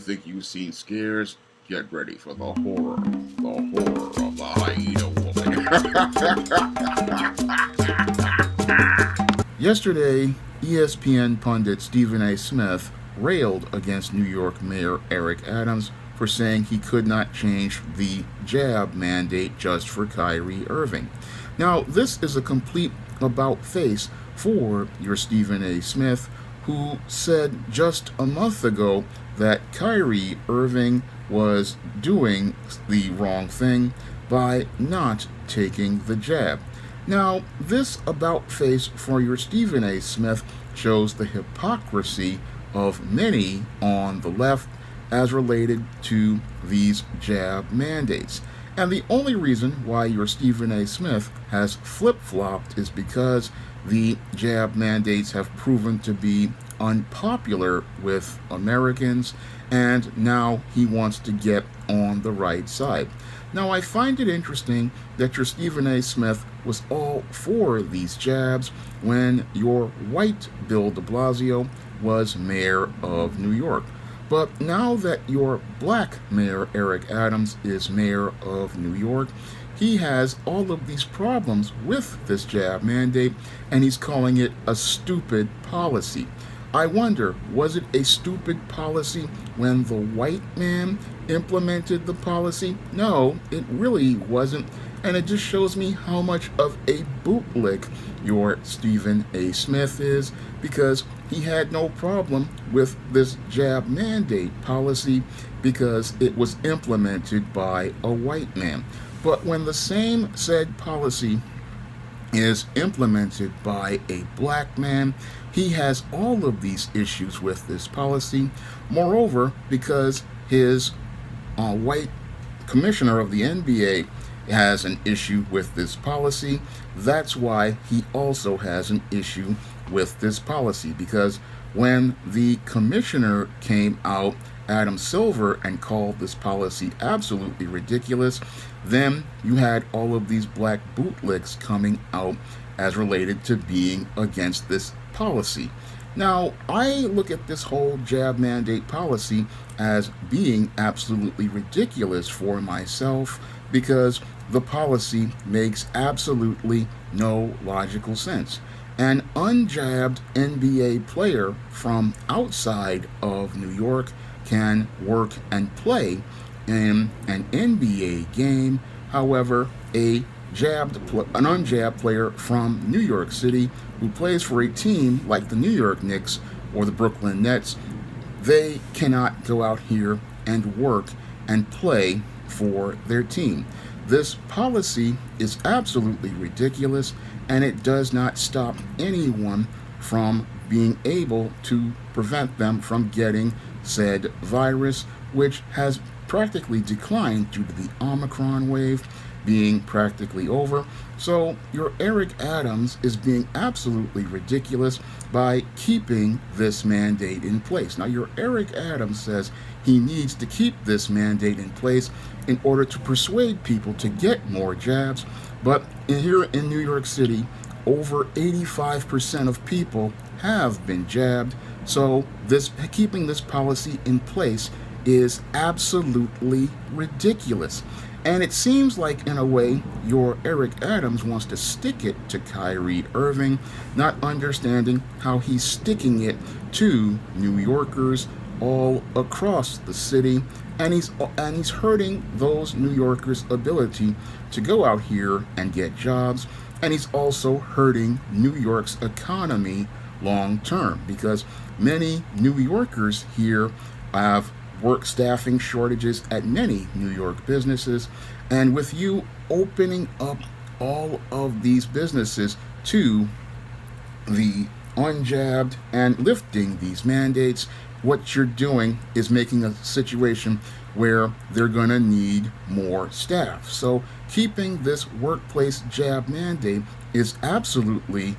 think you've seen scares? Get ready for the horror of the hyena woman. Yesterday, ESPN pundit Stephen A. Smith railed against New York Mayor Eric Adams for saying he could not change the jab mandate just for Kyrie Irving. Now, this is a complete about face for your Stephen A. Smith, who said just a month ago that Kyrie Irving was doing the wrong thing by not taking the jab. Now, this about face for your Stephen A. Smith shows the hypocrisy of many on the left as related to these jab mandates. And the only reason why your Stephen A. Smith has flip-flopped is because the jab mandates have proven to be unpopular with Americans, and now he wants to get on the right side. Now, I find it interesting that your Stephen A. Smith was all for these jabs when your white Bill de Blasio was mayor of New York. But now that your black mayor, Eric Adams, is mayor of New York, he has all of these problems with this jab mandate, and he's calling it a stupid policy. I wonder, was it a stupid policy when the white man implemented the policy? No, it really wasn't. And it just shows me how much of a bootlick your Stephen A. Smith is, because he had no problem with this jab mandate policy because it was implemented by a white man. But when the same said policy is implemented by a black man, he has all of these issues with this policy. Moreover, because his white commissioner of the NBA has an issue with this policy, that's why he also has an issue with this policy. Because when the commissioner came out, Adam Silver, and called this policy absolutely ridiculous, then you had all of these black bootlicks coming out as related to being against this policy. Now, I look at this whole jab mandate policy as being absolutely ridiculous for myself, because the policy makes absolutely no logical sense. An unjabbed NBA player from outside of New York can work and play in an NBA game. However, an unjabbed player from New York City who plays for a team like the New York Knicks or the Brooklyn Nets, they cannot go out here and work and play for their team. This policy is absolutely ridiculous, and it does not stop anyone from being able to prevent them from getting said virus, which has practically declined due to the Omicron wave being practically over. So your Eric Adams is being absolutely ridiculous by keeping this mandate in place. Now, your Eric Adams says he needs to keep this mandate in place in order to persuade people to get more jabs. But here in New York City, over 85% of people have been jabbed. So keeping this policy in place is absolutely ridiculous. And it seems like, in a way, your Eric Adams wants to stick it to Kyrie Irving, not understanding how he's sticking it to New Yorkers all across the city, and he's hurting those New Yorkers' ability to go out here and get jobs, and he's also hurting New York's economy long term, because many New Yorkers here have work staffing shortages at many New York businesses, and with you opening up all of these businesses to the unjabbed and lifting these mandates, what you're doing is making a situation where they're going to need more staff. So keeping this workplace jab mandate is absolutely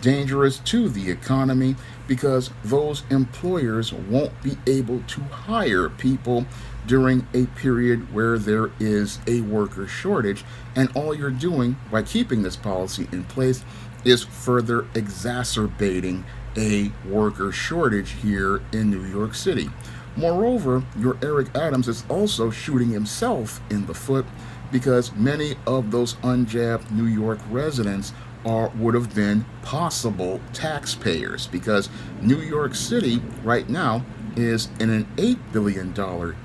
dangerous to the economy, because those employers won't be able to hire people during a period where there is a worker shortage. And all you're doing by keeping this policy in place is further exacerbating a worker shortage here in New York City. Moreover, your Eric Adams is also shooting himself in the foot because many of those unjabbed New York residents would have been possible taxpayers because New York City right now is in an $8 billion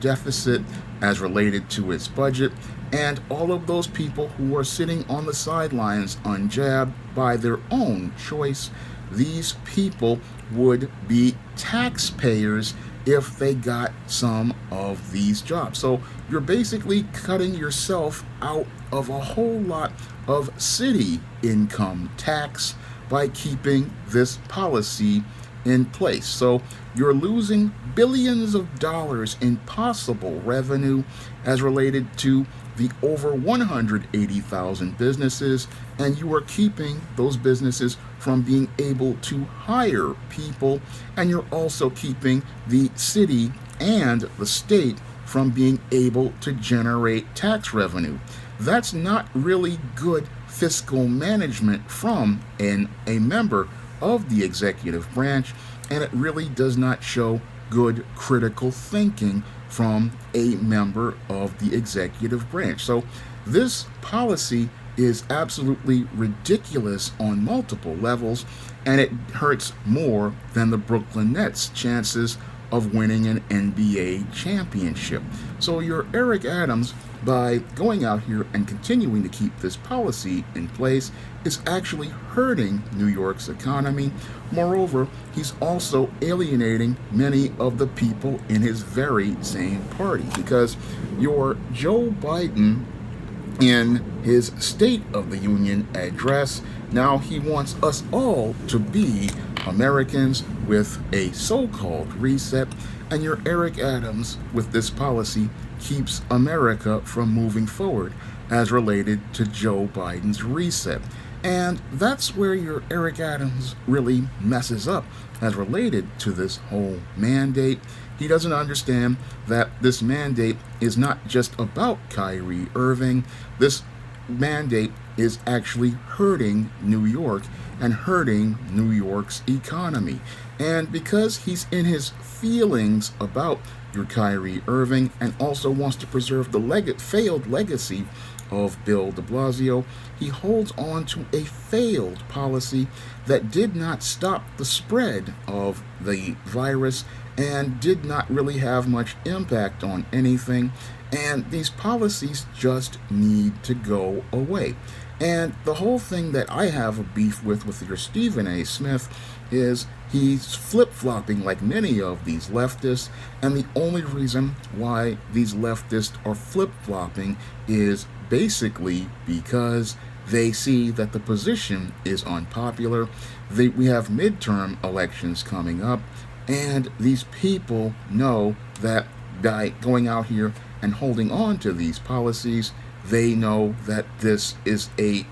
deficit as related to its budget, and all of those people who are sitting on the sidelines unjabbed by their own choice, these people would be taxpayers if they got some of these jobs. So you're basically cutting yourself out of a whole lot of city income tax by keeping this policy in place. So you're losing billions of dollars in possible revenue as related to the over 180,000 businesses, and you are keeping those businesses from being able to hire people, and you're also keeping the city and the state from being able to generate tax revenue. That's not really good fiscal management from a member of the executive branch, and it really does not show good critical thinking from a member of the executive branch. So this policy is absolutely ridiculous on multiple levels, and it hurts more than the Brooklyn Nets' chances of winning an NBA championship. So your Eric Adams, by going out here and continuing to keep this policy in place, is actually hurting New York's economy. Moreover, he's also alienating many of the people in his very same party, because your Joe Biden, in his State of the Union address, now he wants us all to be Americans with a so-called reset, and your Eric Adams with this policy keeps America from moving forward as related to Joe Biden's reset. And that's where your Eric Adams really messes up as related to this whole mandate. He doesn't understand that this mandate is not just about Kyrie Irving. This mandate is actually hurting New York and hurting New York's economy. And because he's in his feelings about your Kyrie Irving and also wants to preserve the failed legacy of Bill de Blasio, he holds on to a failed policy that did not stop the spread of the virus and did not really have much impact on anything. And these policies just need to go away. And the whole thing that I have a beef with your Stephen A. Smith is he's flip-flopping like many of these leftists, and the only reason why these leftists are flip-flopping is basically because they see that the position is unpopular. We have midterm elections coming up, and these people know that by going out here and holding on to these policies, they know that this is the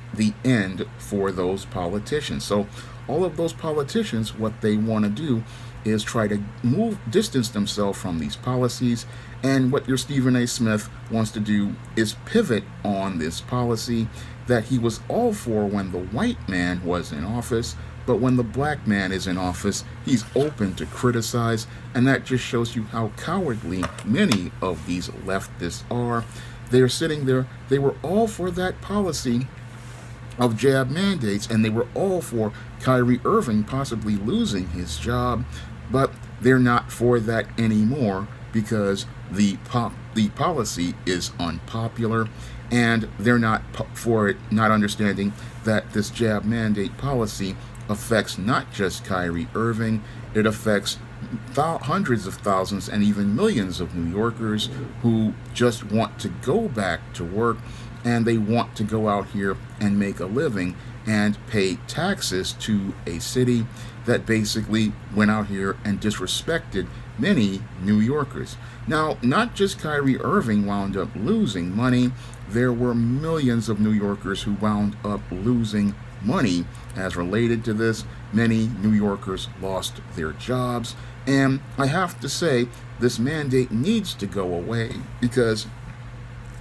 end for those politicians. So all of those politicians, what they want to do is try to distance themselves from these policies. And what your Stephen A. Smith wants to do is pivot on this policy that he was all for when the white man was in office, but when the black man is in office, he's open to criticize, and that just shows you how cowardly many of these leftists are. They're sitting there, they were all for that policy of jab mandates, and they were all for Kyrie Irving possibly losing his job, but they're not for that anymore because the policy is unpopular, and they're not for it, not understanding that this jab mandate policy affects not just Kyrie Irving, it affects hundreds of thousands and even millions of New Yorkers who just want to go back to work, and they want to go out here and make a living and pay taxes to a city that basically went out here and disrespected many New Yorkers. Now, not just Kyrie Irving wound up losing money, there were millions of New Yorkers who wound up losing money as related to this. Many New Yorkers lost their jobs, and I have to say this mandate needs to go away because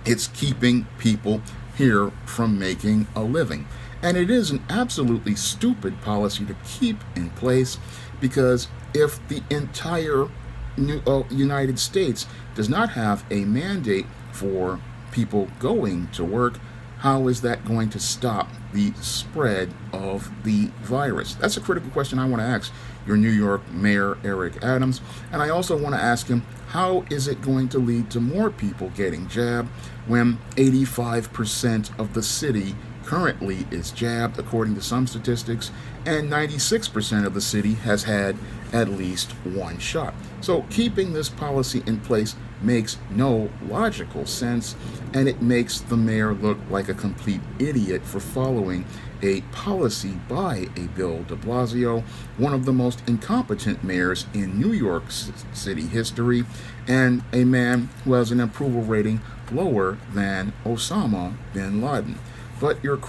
it's keeping people here from making a living. And it is an absolutely stupid policy to keep in place, because if the entire United States does not have a mandate for people going to work, how is that going to stop the spread of the virus? That's a critical question I want to ask your New York Mayor Eric Adams. And I also want to ask him, how is it going to lead to more people getting jabbed when 85% of the city currently is jabbed, according to some statistics, and 96% of the city has had at least one shot? So keeping this policy in place makes no logical sense, and it makes the mayor look like a complete idiot for following a policy by a Bill de Blasio, one of the most incompetent mayors in New York City history, and a man who has an approval rating lower than Osama bin Laden. But your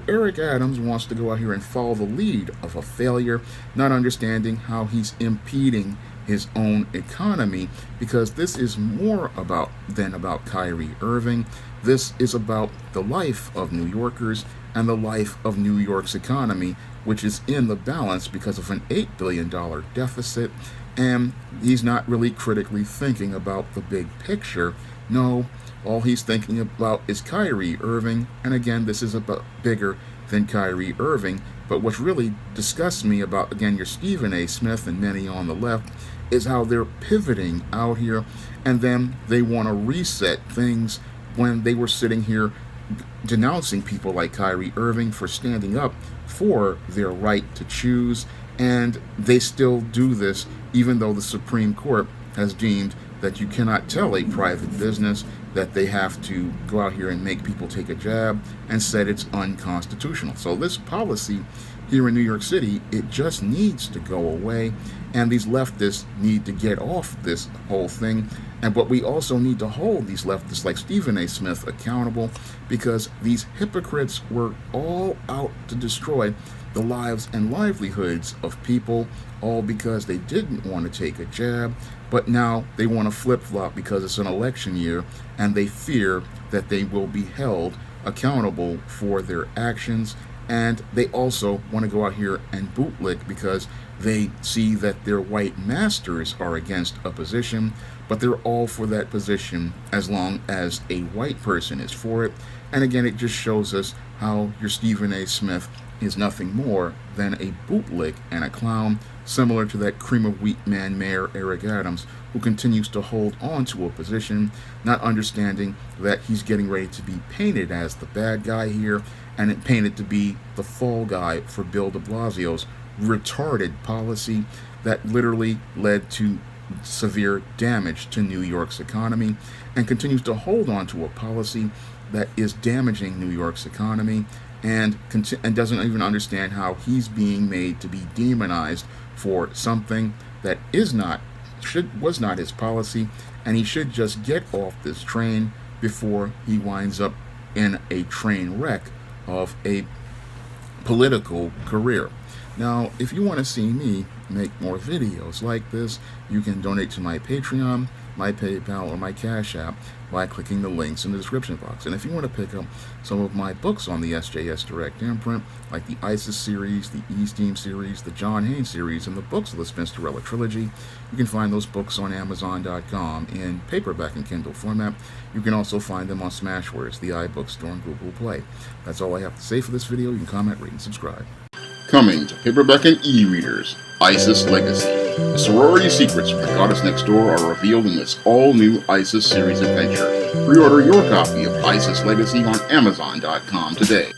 Eric Adams wants to go out here and follow the lead of a failure, not understanding how he's impeding his own economy, because this is more than about Kyrie Irving. This is about the life of New Yorkers and the life of New York's economy, which is in the balance because of an $8 billion deficit, and he's not really critically thinking about the big picture. No, all he's thinking about is Kyrie Irving, and again, this is about bigger than Kyrie Irving. But what really disgusts me about, again, your Stephen A. Smith and many on the left is how they're pivoting out here, and then they want to reset things when they were sitting here denouncing people like Kyrie Irving for standing up for their right to choose, and they still do this even though the Supreme Court has deemed that you cannot tell a private business that they have to go out here and make people take a jab, and said it's unconstitutional. So this policy here in New York City, it just needs to go away, and these leftists need to get off this whole thing. But we also need to hold these leftists like Stephen A. Smith accountable, because these hypocrites were all out to destroy the lives and livelihoods of people, all because they didn't want to take a jab. But now they want to flip-flop because it's an election year, and they fear that they will be held accountable for their actions. And they also want to go out here and bootlick because they see that their white masters are against a position, but they're all for that position as long as a white person is for it. And again, it just shows us how your Stephen A. Smith is nothing more than a bootlick and a clown, similar to that cream of wheat man Mayor Eric Adams, who continues to hold on to a position, not understanding that he's getting ready to be painted as the bad guy here, and painted to be the fall guy for Bill de Blasio's retarded policy that literally led to severe damage to New York's economy, and continues to hold on to a policy that is damaging New York's economy, and doesn't even understand how he's being made to be demonized for something that was not his policy, and he should just get off this train before he winds up in a train wreck of a political career. Now, if you want to see me make more videos like this, you can donate to my Patreon, my PayPal, or my Cash App by clicking the links in the description box. And if you want to pick up some of my books on the SJS Direct imprint, like the ISIS series, the E-Steam series, the John Haynes series, and the books of the Spinsterella trilogy, you can find those books on Amazon.com in paperback and Kindle format. You can also find them on Smashwords, the iBook Store, and Google Play. That's all I have to say for this video. You can comment, rate, and subscribe. Coming to paperback and e-readers, ISIS Legacy. The sorority secrets from the goddess next door are revealed in this all-new ISIS series adventure. Pre-order your copy of ISIS Legacy on Amazon.com today.